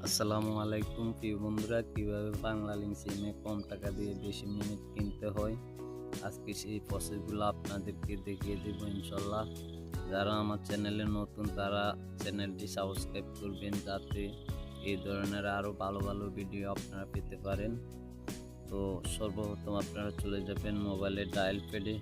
আসসালামু আলাইকুম প্রিয় বন্ধুরা, কিভাবে বাংলালিংক সিমে কম টাকা দিয়ে বেশি মিনিট কিনতে হয় আজকে সেই প্রসেসগুলো আপনাদেরকে দেখিয়ে দেব ইনশাল্লাহ। যারা আমার চ্যানেলে নতুন তারা চ্যানেলটি সাবস্ক্রাইব করবেন যাতে এই ধরনের আরও ভালো ভালো ভিডিও আপনারা পেতে পারেন। তো সর্বপ্রথম আপনারা চলে যাবেন মোবাইলের ডায়াল প্যাডে।